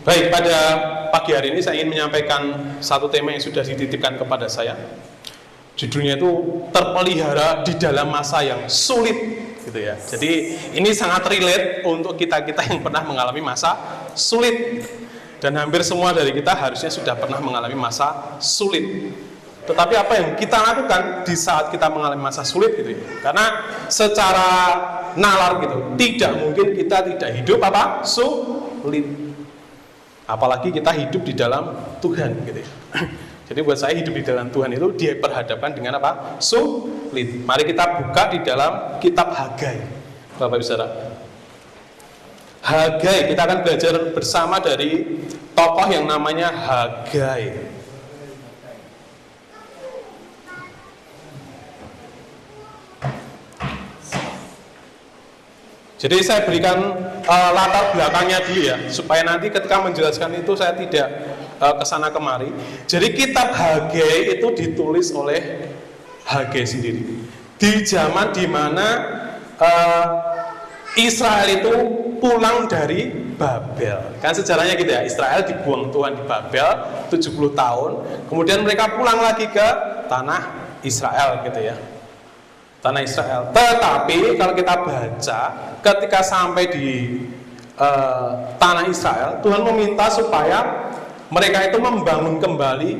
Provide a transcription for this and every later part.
Baik, pada pagi hari ini saya ingin menyampaikan satu tema yang sudah dititipkan kepada saya. Judulnya itu terpelihara di dalam masa yang sulit, gitu ya. Jadi ini sangat relate untuk kita-kita yang pernah mengalami masa sulit. Dan hampir semua dari kita harusnya sudah pernah mengalami masa sulit. Tetapi apa yang kita lakukan di saat kita mengalami masa sulit gitu ya? Karena secara nalar gitu, tidak mungkin kita tidak hidup apa? Sulit. Apalagi kita hidup di dalam Tuhan gitu ya. Jadi buat saya hidup di dalam Tuhan itu dia perhadapkan dengan apa? Sulit. Mari kita buka di dalam kitab Hagai, Bapak Ibu Saudara. Hagai, kita akan belajar bersama dari tokoh yang namanya Hagai. Jadi saya berikan latar belakangnya dulu ya, supaya nanti ketika menjelaskan itu saya tidak kesana kemari. Jadi kitab Hagai itu ditulis oleh Hagai sendiri di zaman dimana Israel itu pulang dari Babel. Kan sejarahnya gitu ya, Israel dibuang Tuhan di Babel 70 tahun, kemudian mereka pulang lagi ke tanah Israel gitu ya, tanah Israel. Tetapi kalau kita baca, ketika sampai di tanah Israel, Tuhan meminta supaya mereka itu membangun kembali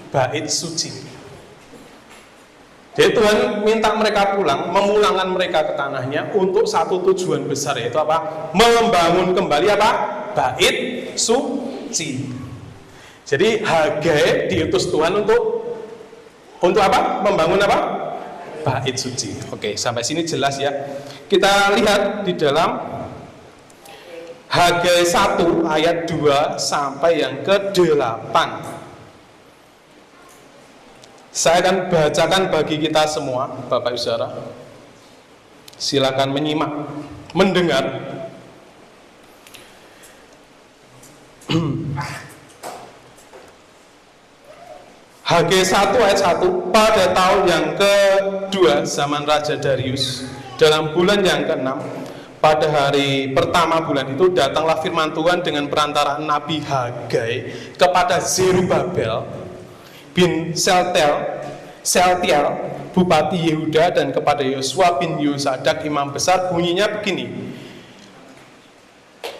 bait suci. Jadi Tuhan minta mereka pulang, memulangkan mereka ke tanahnya untuk satu tujuan besar, yaitu apa? Membangun kembali apa? Bait suci. Jadi Hagai diutus Tuhan untuk apa? Membangun apa? Bait suci. Oke, sampai sini jelas ya. Kita lihat di dalam Hagai 1 ayat 2 sampai yang ke-8. Saya akan bacakan bagi kita semua, Bapak Ibu Saudara. Silakan menyimak, mendengar. Hagai 1 ayat 1, pada tahun yang kedua zaman Raja Darius, dalam bulan yang ke-6, pada hari pertama bulan itu, datanglah firman Tuhan dengan perantaraan Nabi Hagai kepada Zerubabel bin Sealtiel, Bupati Yehuda, dan kepada Yosua bin Yosadak, imam besar. Bunyinya begini: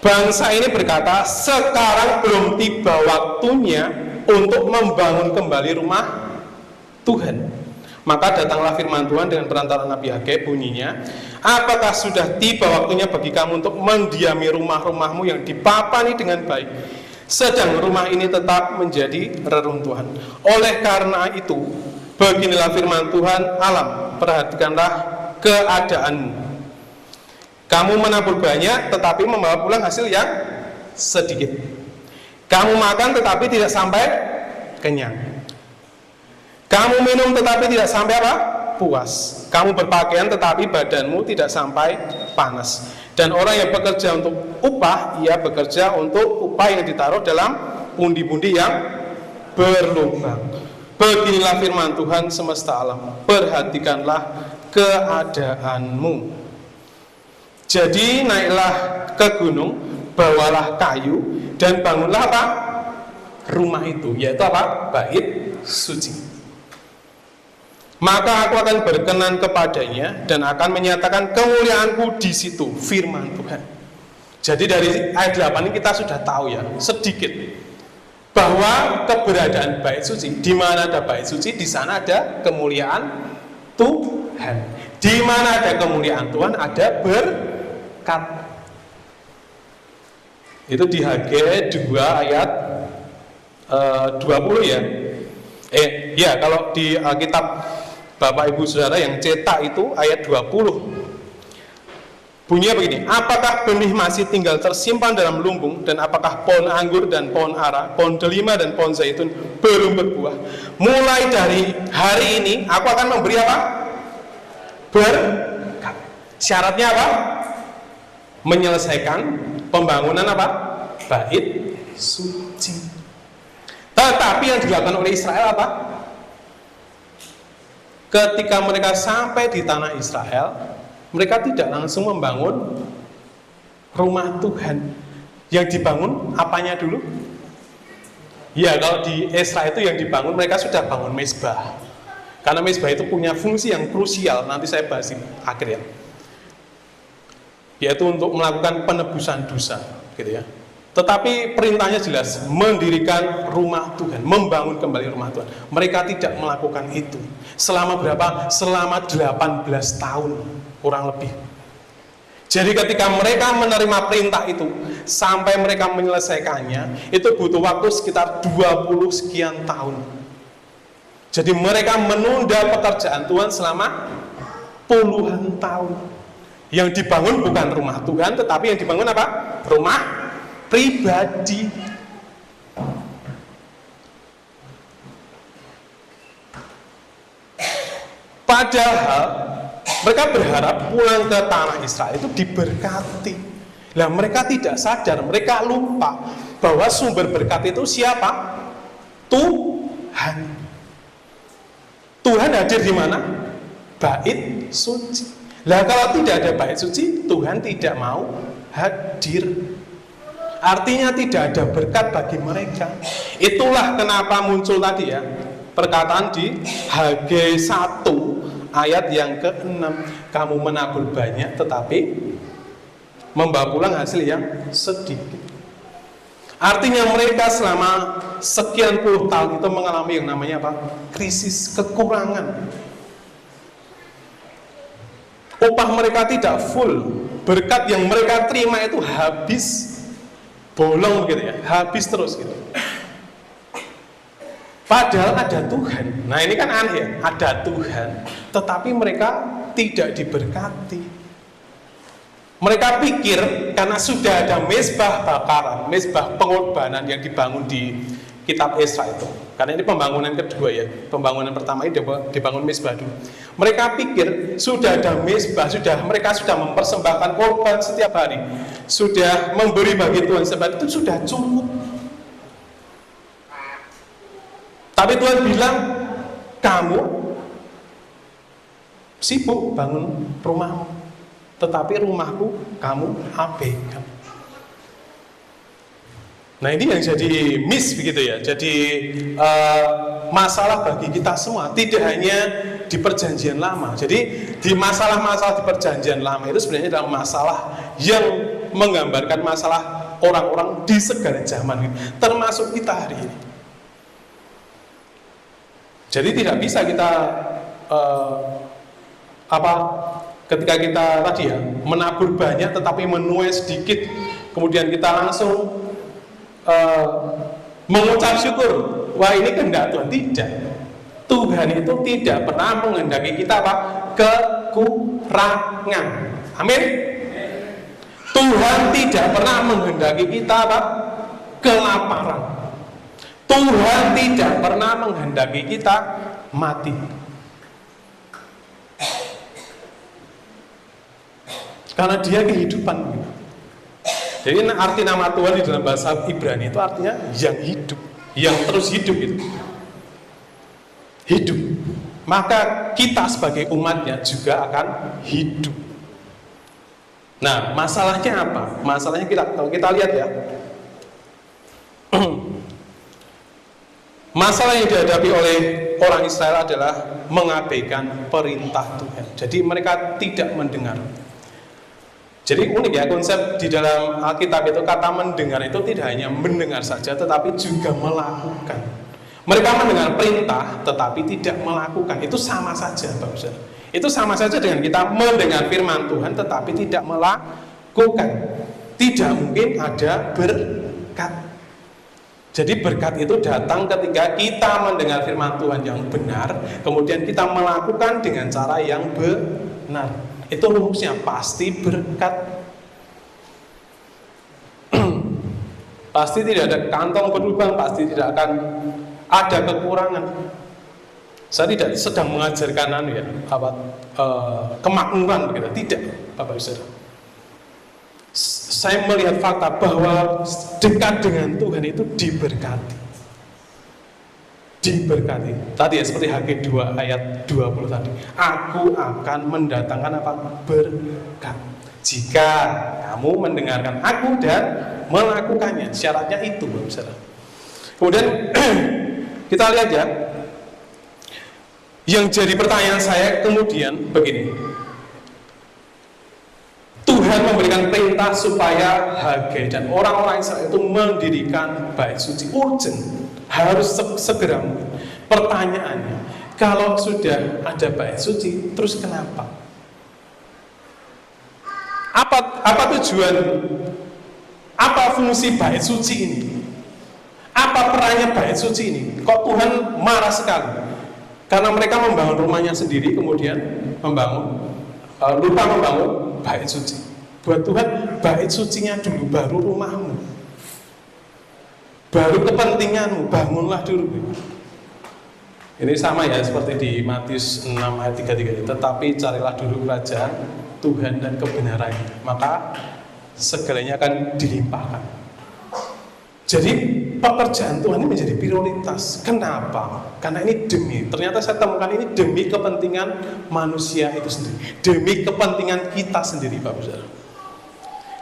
bangsa ini berkata, sekarang belum tiba waktunya untuk membangun kembali rumah Tuhan. Maka datanglah firman Tuhan dengan perantara Nabi Hagai, bunyinya, apakah sudah tiba waktunya bagi kamu untuk mendiami rumah-rumahmu yang dipapani dengan baik, sedang rumah ini tetap menjadi reruntuhan. Oleh karena itu, beginilah firman Tuhan alam, perhatikanlah keadaanmu. Kamu menabur banyak, tetapi membawa pulang hasil yang sedikit. Kamu makan, tetapi tidak sampai kenyang. Kamu minum, tetapi tidak sampai apa? Puas. Kamu berpakaian, tetapi badanmu tidak sampai panas. Dan orang yang bekerja untuk upah, ia bekerja untuk upah yang ditaruh dalam pundi-pundi yang berlubang. Beginilah firman Tuhan semesta alam, perhatikanlah keadaanmu. Jadi naiklah ke gunung, bawalah kayu, dan bangunlah apa? Rumah itu, yaitu apa? Bait suci. Maka aku akan berkenan kepadanya dan akan menyatakan kemuliaanku di situ, firman Tuhan. Jadi dari ayat 8 ini kita sudah tahu ya, sedikit, bahwa keberadaan bait suci, di mana ada bait suci, di sana ada kemuliaan Tuhan. Di mana ada kemuliaan Tuhan, ada berkat. Itu di Hagai 2 ayat 20 ya. Ya, kalau di Alkitab Bapak Ibu Saudara yang cetak itu ayat 20. Bunyinya begini: apakah benih masih tinggal tersimpan dalam lumbung, dan apakah pohon anggur dan pohon ara, pohon delima dan pohon zaitun belum berbuah? Mulai dari hari ini aku akan memberi apa? Berkat. Syaratnya apa? Menyelesaikan pembangunan apa? Bait suci. Tetapi yang dilakukan oleh Israel apa? Ketika mereka sampai di tanah Israel, mereka tidak langsung membangun rumah Tuhan. Yang dibangun apanya dulu? Ya, kalau di Esra itu yang dibangun, mereka sudah bangun mezbah. Karena mezbah itu punya fungsi yang krusial, nanti saya bahas ini akhirnya, yaitu untuk melakukan penebusan dosa, gitu ya. Tetapi perintahnya jelas, mendirikan rumah Tuhan, membangun kembali rumah Tuhan. Mereka tidak melakukan itu. Selama berapa? Selama 18 tahun, kurang lebih. Jadi ketika mereka menerima perintah itu, sampai mereka menyelesaikannya, itu butuh waktu sekitar 20 sekian tahun. Jadi mereka menunda pekerjaan Tuhan selama puluhan tahun. Yang dibangun bukan rumah Tuhan, tetapi yang dibangun apa? Rumah pribadi. Padahal mereka berharap pulang ke tanah Israel itu diberkati. Nah, mereka tidak sadar, mereka lupa bahwa sumber berkat itu siapa? Tuhan. Tuhan hadir di mana? Bait suci. Lah kalau tidak ada bait suci, Tuhan tidak mau hadir. Artinya tidak ada berkat bagi mereka. Itulah kenapa muncul tadi ya perkataan di Hagai 1 ayat yang ke-6, kamu menabur banyak tetapi membawa pulang hasil yang sedikit. Artinya mereka selama sekian puluh tahun itu mengalami yang namanya apa? Krisis, kekurangan. Upah mereka tidak full, berkat yang mereka terima itu habis, bolong gitu ya, habis terus gitu. Padahal ada Tuhan. Nah ini kan aneh ya, ada Tuhan, tetapi mereka tidak diberkati. Mereka pikir karena sudah ada mezbah bakaran, mezbah pengorbanan yang dibangun di kitab Esra itu. Karena ini pembangunan kedua ya. Pembangunan pertama ini dibangun mezbah dulu. Mereka pikir sudah ada mezbah, mereka sudah mempersembahkan korban setiap hari, sudah memberi bagi Tuhan sebab itu sudah cukup. Tapi Tuhan bilang, kamu sibuk bangun rumahmu, tetapi rumahku kamu abaikan. Nah ini yang jadi miss begitu ya. Jadi masalah bagi kita semua, tidak hanya di perjanjian lama. Jadi di masalah-masalah di perjanjian lama itu sebenarnya adalah masalah yang menggambarkan masalah orang-orang di segala zaman, termasuk kita hari ini. Jadi tidak bisa kita ketika kita tadi ya menabur banyak tetapi menuai sedikit, kemudian kita langsung mengucap syukur, wah ini kehendak Tuhan. Tidak. Tuhan itu tidak pernah menghendaki kita apa? Kekurangan. Amin. Tuhan tidak pernah menghendaki kita apa? Kelaparan. Tuhan tidak pernah menghendaki kita mati. Karena dia kehidupan. Jadi arti nama Tuhan di dalam bahasa Ibrani itu artinya yang hidup, yang terus hidup itu. Hidup. Maka kita sebagai umatnya juga akan hidup. Nah, masalahnya apa? Masalahnya kalau kita lihat ya. Masalah yang dihadapi oleh orang Israel adalah mengabaikan perintah Tuhan. Jadi mereka tidak mendengar. Jadi unik ya konsep di dalam Alkitab itu, kata mendengar itu tidak hanya mendengar saja tetapi juga melakukan. Mereka mendengar perintah tetapi tidak melakukan. Itu sama saja Bapak Saudara. Itu sama saja dengan kita mendengar firman Tuhan tetapi tidak melakukan. Tidak mungkin ada berkat. Jadi berkat itu datang ketika kita mendengar firman Tuhan yang benar, kemudian kita melakukan dengan cara yang benar. Itu rumusnya, pasti berkat. Pasti tidak ada kantong berlubang, pasti tidak akan ada kekurangan. Saya tidak sedang mengajarkan kemakmuran begitu, tidak, Bapak Saudara. Saya melihat fakta bahwa dekat dengan Tuhan itu diberkati. Diberkati. Tadi ya seperti Hagai 2 ayat 20 tadi. Aku akan mendatangkan apa? Berkat. Jika kamu mendengarkan aku dan melakukannya. Syaratnya itu, Bapak Saudara. Kemudian kita lihat ya, yang jadi pertanyaan saya kemudian begini. Tuhan memberikan perintah supaya Hagai dan orang-orang Israel itu mendirikan bait suci, urgent, harus segera mungkin. Pertanyaannya, kalau sudah ada bait suci, terus kenapa? Apa tujuan, apa fungsi bait suci ini? Apa perannya bait suci ini? Kok Tuhan marah sekali? Karena mereka membangun rumahnya sendiri, kemudian lupa membangun bait suci. Buat Tuhan, bait sucinya dulu, baru rumahmu, baru kepentinganmu, bangunlah dulu. Ini sama ya seperti di Matius 6 ayat 33. Tetapi carilah dulu kerajaan Tuhan dan kebenarannya, maka segalanya akan dilimpahkan. Jadi pekerjaan Tuhan ini menjadi prioritas. Kenapa? Karena ini ternyata saya temukan ini demi kepentingan manusia itu sendiri, demi kepentingan kita sendiri, Bapak Saudara.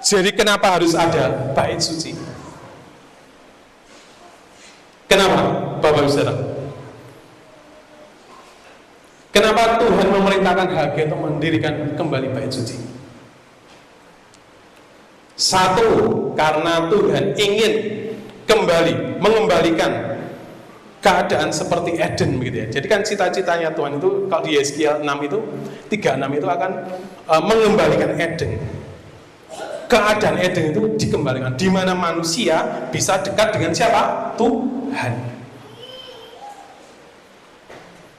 Jadi kenapa harus ada bait suci? Kenapa, Bapak Saudara? Kenapa Tuhan memerintahkan Hagai untuk mendirikan kembali bait suci? Satu, karena Tuhan ingin mengembalikan keadaan seperti Eden begitu ya. Jadi kan cita-citanya Tuhan itu kalau di Yeskiel 6 itu 36 itu akan mengembalikan Eden. Keadaan Eden itu dikembalikan, di mana manusia bisa dekat dengan siapa? Tuhan.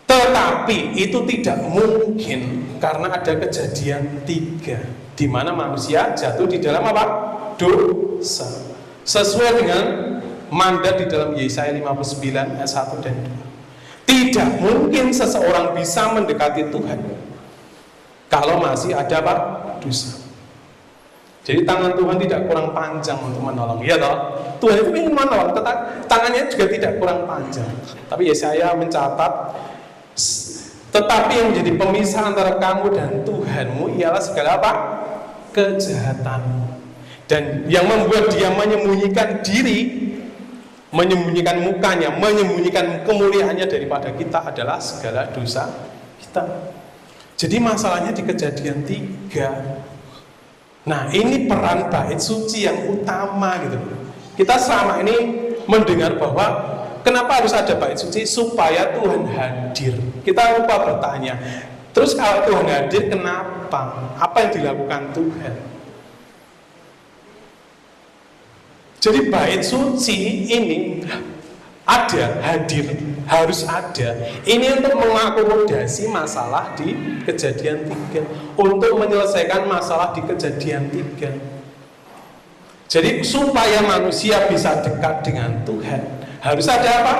Tetapi itu tidak mungkin karena ada kejadian 3 di mana manusia jatuh di dalam apa? Dosa. Sesuai dengan mandat di dalam Yesaya 59 ayat 1 dan 2. Tidak mungkin seseorang bisa mendekati Tuhan kalau masih ada apa? Dosa. Jadi tangan Tuhan tidak kurang panjang untuk menolong. Ya toh? Tuhan itu ingin menolong, tangannya juga tidak kurang panjang. Tapi Yesaya mencatat, tetapi yang menjadi pemisah antara kamu dan Tuhanmu ialah segala apa? Kejahatanmu. Dan yang membuat dia menyembunyikan diri, menyembunyikan mukanya, menyembunyikan kemuliaannya daripada kita adalah segala dosa kita. Jadi masalahnya di Kejadian 3. Nah, ini peran bait suci yang utama gitu. Kita selama ini mendengar bahwa kenapa harus ada bait suci? Supaya Tuhan hadir. Kita lupa bertanya, terus kalau Tuhan hadir kenapa? Apa yang dilakukan Tuhan? Jadi bait suci ini ada, hadir, harus ada. Ini untuk mengakomodasi masalah di Kejadian 3, untuk menyelesaikan masalah di Kejadian 3. Jadi supaya manusia bisa dekat dengan Tuhan, harus ada apa?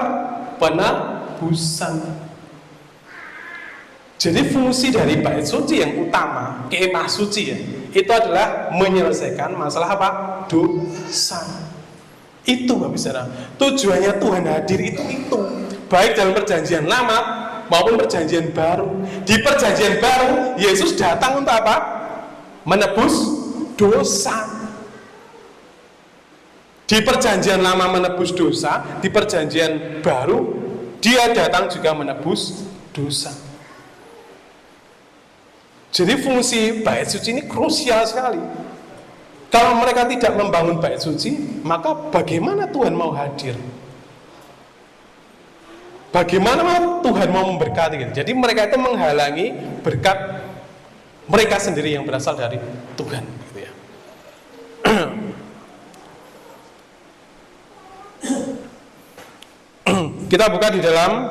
Penebusan. Jadi fungsi dari bait suci yang utama, kemah suci ya, itu adalah menyelesaikan masalah apa? Dosa. Itu Bapak Saudara. Tujuannya Tuhan hadir itu. Baik dalam perjanjian lama maupun perjanjian baru. Di perjanjian baru Yesus datang untuk apa? Menebus dosa. Di perjanjian lama menebus dosa, di perjanjian baru dia datang juga menebus dosa. Jadi fungsi bait suci ini krusial sekali. Kalau mereka tidak membangun bait suci, maka bagaimana Tuhan mau hadir? Bagaimana Tuhan mau memberkati? Jadi mereka itu menghalangi berkat mereka sendiri yang berasal dari Tuhan. Gitu ya. Kita buka di dalam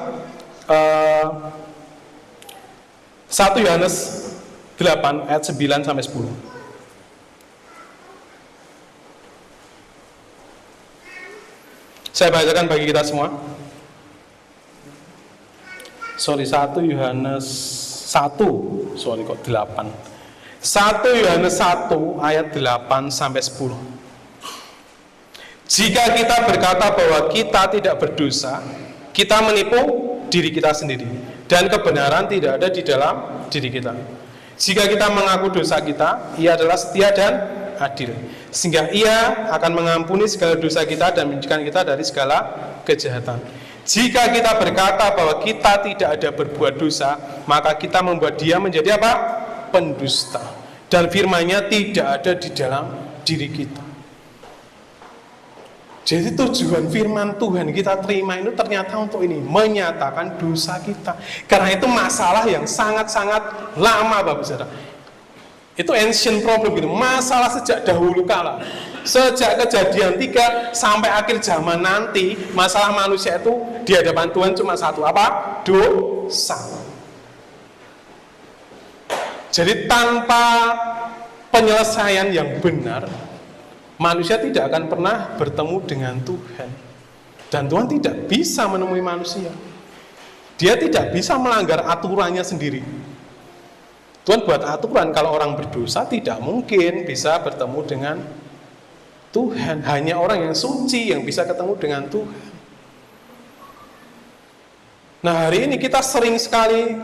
1 Yohanes 8 ayat 9 sampai 10. Saya bacakan bagi kita semua. 1 Yohanes 1. 8. 1 Yohanes 1 ayat 8 sampai 10. Jika kita berkata bahwa kita tidak berdosa, kita menipu diri kita sendiri dan kebenaran tidak ada di dalam diri kita. Jika kita mengaku dosa kita, Ia adalah setia dan adil, sehingga Ia akan mengampuni segala dosa kita dan menyucikan kita dari segala kejahatan. Jika kita berkata bahwa kita tidak ada berbuat dosa, maka kita membuat Dia menjadi apa? Pendusta. Dan firman-Nya tidak ada di dalam diri kita. Jadi tujuan firman Tuhan kita terima itu ternyata untuk ini, menyatakan dosa kita. Karena itu masalah yang sangat-sangat lama, Bapak Saudara. Itu ancient problem gitu, masalah sejak dahulu kala. Sejak kejadian 3 sampai akhir zaman nanti, masalah manusia itu di hadapan Tuhan cuma satu, apa? Dosa. Jadi tanpa penyelesaian yang benar, manusia tidak akan pernah bertemu dengan Tuhan. Dan Tuhan tidak bisa menemui manusia. Dia tidak bisa melanggar aturannya sendiri. Tuhan buat aturan, kalau orang berdosa tidak mungkin bisa bertemu dengan Tuhan. Hanya orang yang suci yang bisa ketemu dengan Tuhan. Nah, hari ini kita sering sekali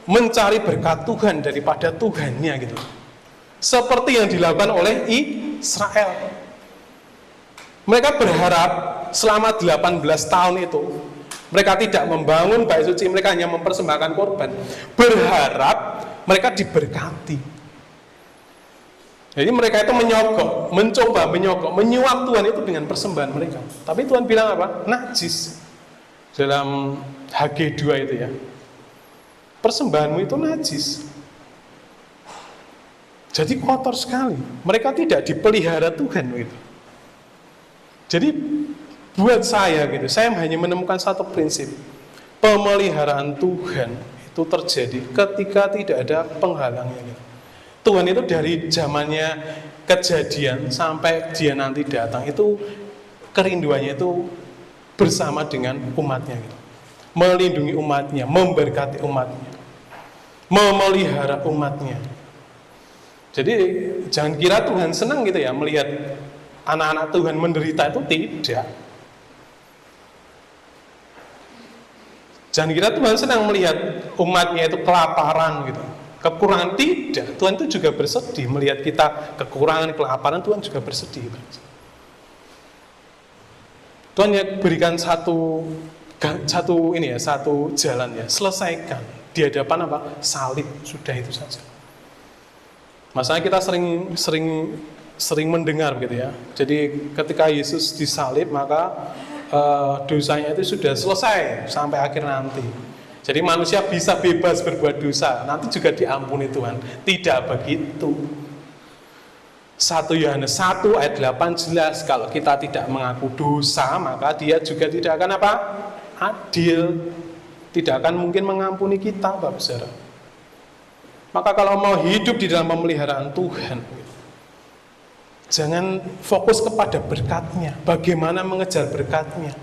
mencari berkat Tuhan daripada Tuhannya gitu. Seperti yang dilakukan oleh Israel. Mereka berharap selama 18 tahun itu mereka tidak membangun bait suci, mereka hanya mempersembahkan korban. Berharap mereka diberkati. Jadi mereka itu mencoba menyogok, menyuap Tuhan itu dengan persembahan mereka. Tapi Tuhan bilang apa? Najis. Dalam HG2 itu ya. Persembahanmu itu najis. Jadi kotor sekali. Mereka tidak dipelihara Tuhan gitu. Jadi buat saya gitu, saya hanya menemukan satu prinsip. Pemeliharaan Tuhan itu terjadi ketika tidak ada penghalangnya gitu. Tuhan itu dari zamannya kejadian sampai Dia nanti datang itu kerinduannya itu bersama dengan umatnya gitu. Melindungi umatnya, memberkati umatnya, memelihara umatnya. Jadi jangan kira Tuhan senang gitu ya melihat anak-anak Tuhan menderita, itu tidak. Jangan kira Tuhan senang melihat umatnya itu kelaparan gitu, kekurangan, tidak. Tuhan itu juga bersedih melihat kita kekurangan, kelaparan, Tuhan juga bersedih. Tuhan ya berikan satu jalan ya, selesaikan di hadapan apa? Salib, sudah itu saja. Masalahnya kita sering mendengar gitu ya. Jadi ketika Yesus disalib maka dosanya itu sudah selesai sampai akhir nanti. Jadi manusia bisa bebas berbuat dosa, nanti juga diampuni Tuhan. Tidak begitu. 1 Yohanes 1 ayat 8 jelas, kalau kita tidak mengaku dosa maka Dia juga tidak akan apa? Adil. Tidak akan mungkin mengampuni kita, Bapak Saudara. Maka kalau mau hidup di dalam pemeliharaan Tuhan, jangan fokus kepada berkatnya, bagaimana mengejar berkatnya.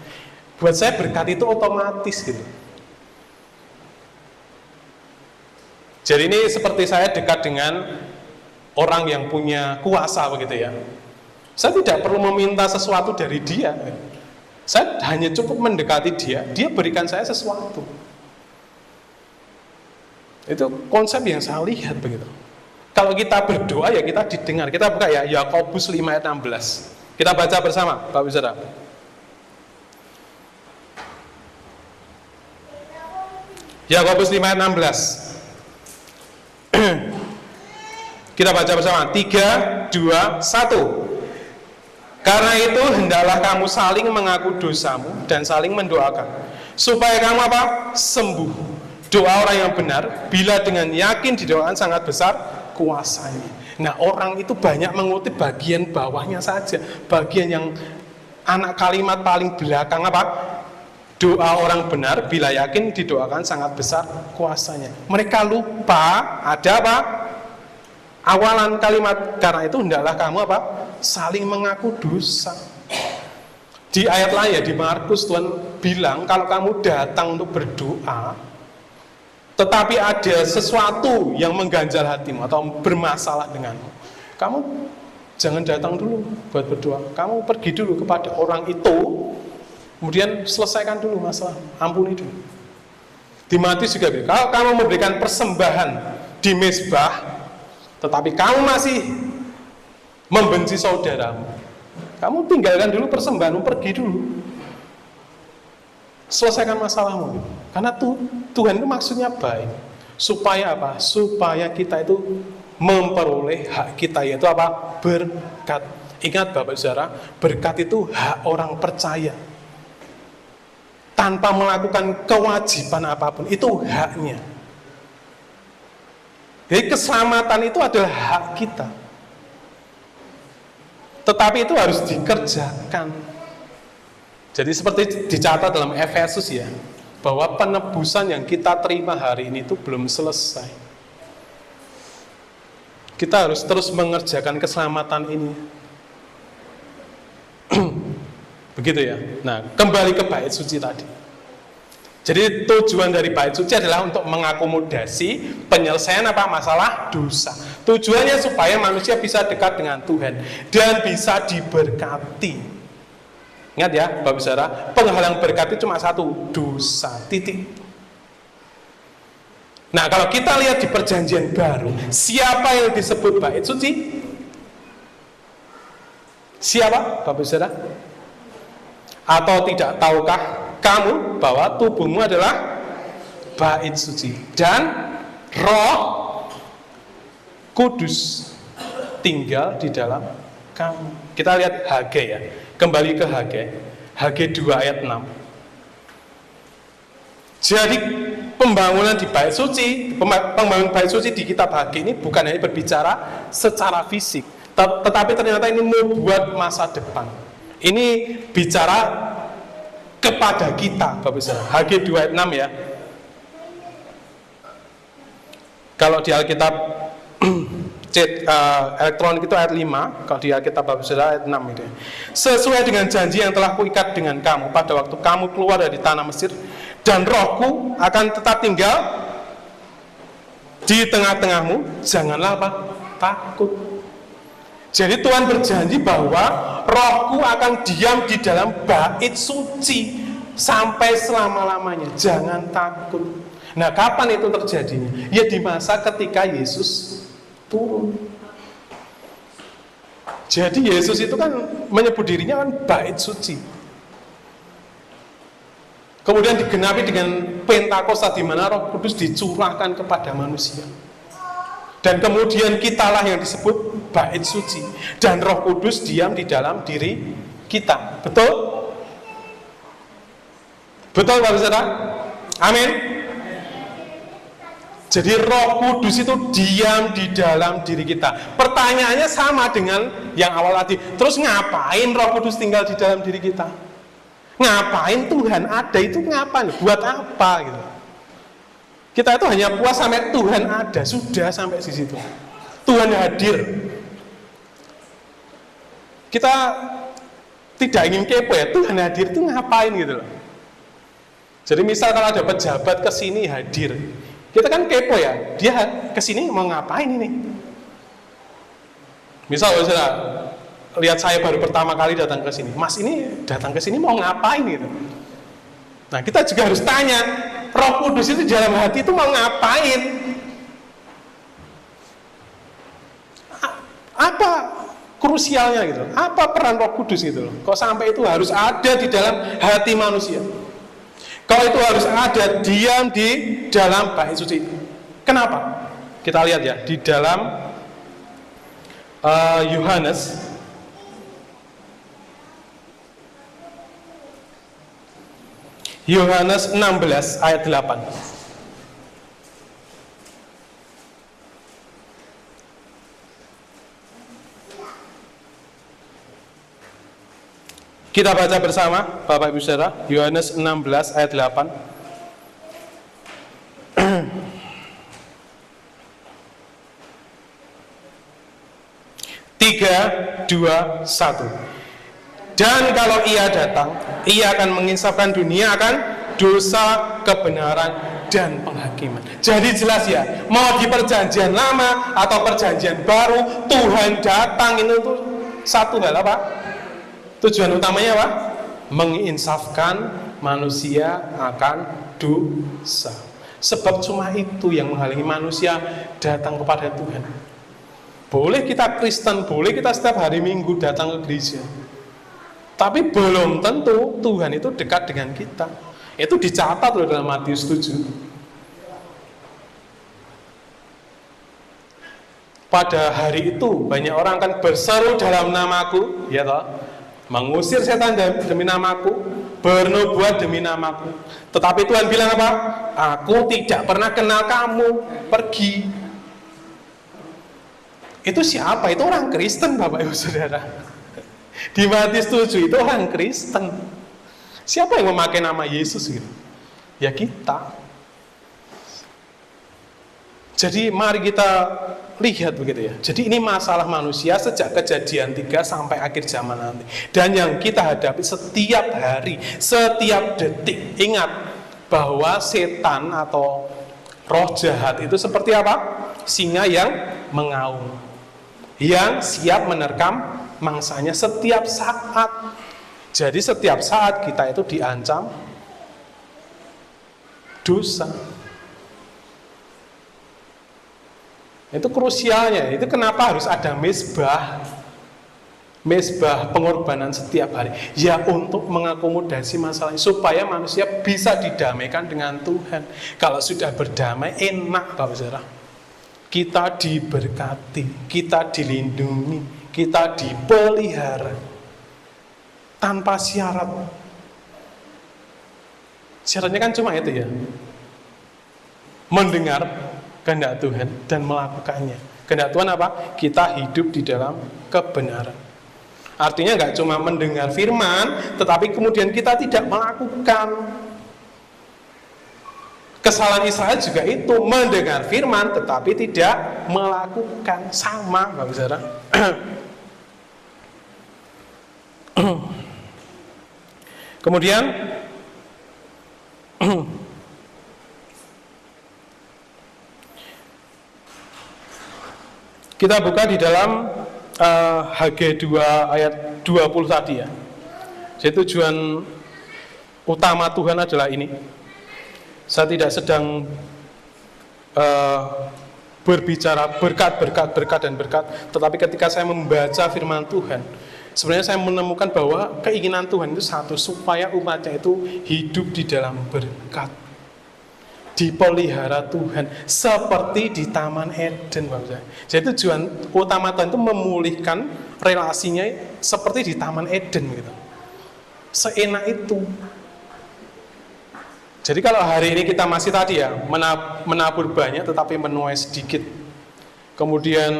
Buat saya berkat itu otomatis gitu. Jadi ini seperti saya dekat dengan orang yang punya kuasa begitu ya. Saya tidak perlu meminta sesuatu dari dia. Saya hanya cukup mendekati dia, dia berikan saya sesuatu. Itu konsep yang saya lihat begitu. Kalau kita berdoa ya kita didengar. Kita buka ya Yakobus 5 ayat 16. Kita baca bersama, Bapak Saudara. Yakobus 5 ayat 16. Kita baca bersama. 3, 2, 1. Karena itu hendaklah kamu saling mengaku dosamu dan saling mendoakan supaya kamu apa? Sembuh. Doa orang yang benar bila dengan yakin didoakan sangat besar kuasanya. Nah, orang itu banyak mengutip bagian bawahnya saja, bagian yang anak kalimat paling belakang apa? Doa orang benar bila yakin didoakan sangat besar kuasanya. Mereka lupa ada apa? Awalan kalimat, karena itu hendaklah kamu apa? Saling mengaku dosa. Di ayat lain ya, di Markus Tuhan bilang kalau kamu datang untuk berdoa tetapi ada sesuatu yang mengganjal hatimu atau bermasalah denganmu, kamu jangan datang dulu buat berdoa. Kamu pergi dulu kepada orang itu, kemudian selesaikan dulu masalah, ampuni dulu. Di Matius juga bilang, kalau kamu memberikan persembahan di mezbah, tetapi kamu masih membenci saudaramu, kamu tinggalkan dulu persembahanmu, pergi dulu. Selesaikan masalahmu. Karena Tuhan itu maksudnya baik. Supaya apa? Supaya kita itu memperoleh hak kita, yaitu apa? Berkat. Ingat Bapak Saudara, berkat itu hak orang percaya. Tanpa melakukan kewajiban apapun, itu haknya. Jadi keselamatan itu adalah hak kita. Tetapi itu harus dikerjakan. Jadi seperti dicatat dalam Efesus ya, bahwa penebusan yang kita terima hari ini itu belum selesai. Kita harus terus mengerjakan keselamatan ini. Begitu ya. Nah, kembali ke bait suci tadi. Jadi tujuan dari bait suci adalah untuk mengakomodasi penyelesaian apa? Masalah dosa. Tujuannya supaya manusia bisa dekat dengan Tuhan dan bisa diberkati. Ingat ya, Bapak Saudara, penghalang berkat itu cuma satu, dosa. Titik. Nah, kalau kita lihat di Perjanjian Baru, siapa yang disebut bait suci? Siapa, Bapak Saudara? Atau tidak tahukah kamu bahwa tubuhmu adalah bait suci dan Roh Kudus tinggal di dalam kamu. Kita lihat Hagai ya. Kembali ke Hagai. Hagai 2 ayat 6. Jadi pembangunan di bait suci, pembangunan bait suci di kitab Hagai ini bukan hanya berbicara secara fisik, tetapi ternyata ini membuat masa depan. Ini bicara kepada kita, Bapak Saudara. Hagai 2 ayat 6 ya. Kalau di Alkitab elektronik itu ayat 5, kalau di Alkitab Bapak Saudara ayat 6 itu. Sesuai dengan janji yang telah kuikat dengan kamu pada waktu kamu keluar dari tanah Mesir, dan Rohku akan tetap tinggal di tengah-tengahmu, janganlah apa? Takut. Jadi Tuhan berjanji bahwa Rohku akan diam di dalam bait suci sampai selama-lamanya. Jangan takut. Nah, kapan itu terjadinya? Ya di masa ketika Yesus turun. Jadi Yesus itu kan menyebut dirinya kan bait suci. Kemudian digenapi dengan Pentakosta di mana Roh Kudus dicurahkan kepada manusia. Dan kemudian kitalah yang disebut bait suci, dan Roh Kudus diam di dalam diri kita. Betul? Betul Bapak Saudara? Amin. Jadi Roh Kudus itu diam di dalam diri kita. Pertanyaannya sama dengan yang awal tadi. Terus ngapain Roh Kudus tinggal di dalam diri kita? Ngapain Tuhan ada itu ngapain? Buat apa gitu? Kita itu hanya puas sampai Tuhan ada, sudah sampai di situ. Tuhan hadir. Kita tidak ingin kepo ya, Tuhan hadir itu ngapain gitu loh. Jadi misal kalau ada pejabat kesini hadir, kita kan kepo ya, dia kesini mau ngapain ini? Misal saudara, lihat saya baru pertama kali datang ke sini, Mas ini datang ke sini mau ngapain gitu? Nah kita juga harus tanya, Roh Kudus itu dalam hati itu mau ngapain? Apa krusialnya gitu? Apa peran Roh Kudus gitu loh? Kok sampai itu harus ada di dalam hati manusia? Kalau itu harus ada diam di dalam bait suci. Kenapa? Kita lihat ya di dalam Yohanes 16 ayat 8. Kita baca bersama Bapak Ibu Saudara, Yohanes 16 ayat 8. 3, 2, 1. Dan kalau ia datang, ia akan menginsafkan dunia akan dosa, kebenaran, dan penghakiman. Jadi jelas ya, mau di perjanjian lama atau perjanjian baru, Tuhan datang itu tuh satu hal apa? Tujuan utamanya apa? Menginsafkan manusia akan dosa. Sebab cuma itu yang menghalangi manusia datang kepada Tuhan. Boleh kita Kristen, boleh kita setiap hari Minggu datang ke gereja, tapi belum tentu Tuhan itu dekat dengan kita. Itu dicatat loh dalam Matius 7. Pada hari itu banyak orang akan berseru dalam namaku, ya toh, mengusir setan demi namaku, bernubuat demi namaku. Tetapi Tuhan bilang apa? Aku tidak pernah kenal kamu, pergi. Itu siapa? Itu orang Kristen, Bapak Ibu Saudara. Di Matius 7 itu orang Kristen. Siapa yang memakai nama Yesus gitu? Ya kita. Jadi mari kita lihat begitu ya. Jadi ini masalah manusia sejak kejadian 3 sampai akhir zaman nanti. Dan yang kita hadapi setiap hari, setiap detik. Ingat bahwa setan atau roh jahat itu seperti apa? Singa yang mengaum, yang siap menerkam mangsanya setiap saat. Jadi setiap saat kita itu diancam dosa. Itu krusialnya. Itu kenapa harus ada mezbah pengorbanan setiap hari. Ya untuk mengakomodasi masalah supaya manusia bisa didamaikan dengan Tuhan. Kalau sudah berdamai enak, Bapak Saudara. Kita diberkati, kita dilindungi, kita dipelihara tanpa syarat. Syaratnya kan cuma itu ya, mendengar kehendak Tuhan dan melakukannya. Kehendak Tuhan apa? Kita hidup di dalam kebenaran. Artinya nggak cuma mendengar firman, tetapi kemudian kita tidak melakukan. Kesalahan Israel juga itu, mendengar firman tetapi tidak melakukan. Sama, Bapak Saudara. Kemudian kita buka di dalam Hagai 2 ayat 20 tadi ya. Jadi tujuan utama Tuhan adalah ini. Saya tidak sedang berbicara berkat, tetapi ketika saya membaca firman Tuhan, sebenarnya saya menemukan bahwa keinginan Tuhan itu satu, supaya umatnya itu hidup di dalam berkat, dipelihara Tuhan, seperti di Taman Eden. Jadi tujuan utama Tuhan itu memulihkan relasinya seperti di Taman Eden gitu. Seenak itu. Jadi kalau hari ini kita masih tadi ya, menabur banyak tetapi menuai sedikit, kemudian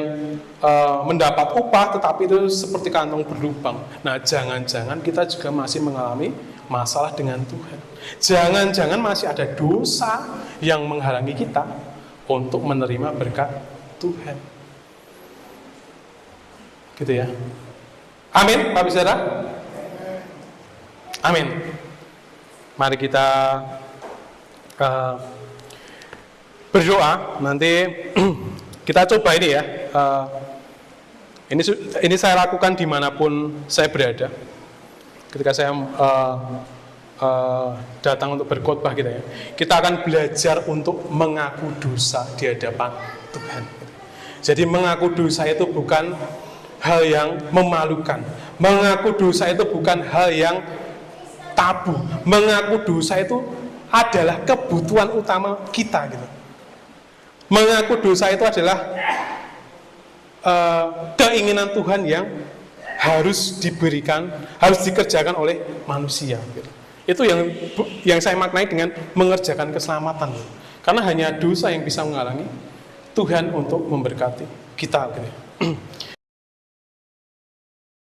mendapat upah tetapi itu seperti kantong berlubang. Nah, jangan-jangan kita juga masih mengalami masalah dengan Tuhan. Jangan-jangan masih ada dosa yang menghalangi kita untuk menerima berkat Tuhan. Gitu ya. Amin, Pak Saudara. Amin. Mari kita berdoa. Nanti kita coba ini ya. Ini saya lakukan dimanapun saya berada. Ketika saya datang untuk berkhotbah kita ya, kita akan belajar untuk mengaku dosa di hadapan Tuhan. Jadi mengaku dosa itu bukan hal yang memalukan. Mengaku dosa itu bukan hal yang tabu. Mengaku dosa itu adalah kebutuhan utama kita gitu. Mengaku dosa itu adalah keinginan Tuhan yang harus diberikan, harus dikerjakan oleh manusia gitu. Itu yang saya maknai dengan mengerjakan keselamatan gitu. Karena hanya dosa yang bisa menghalangi Tuhan untuk memberkati kita gitu.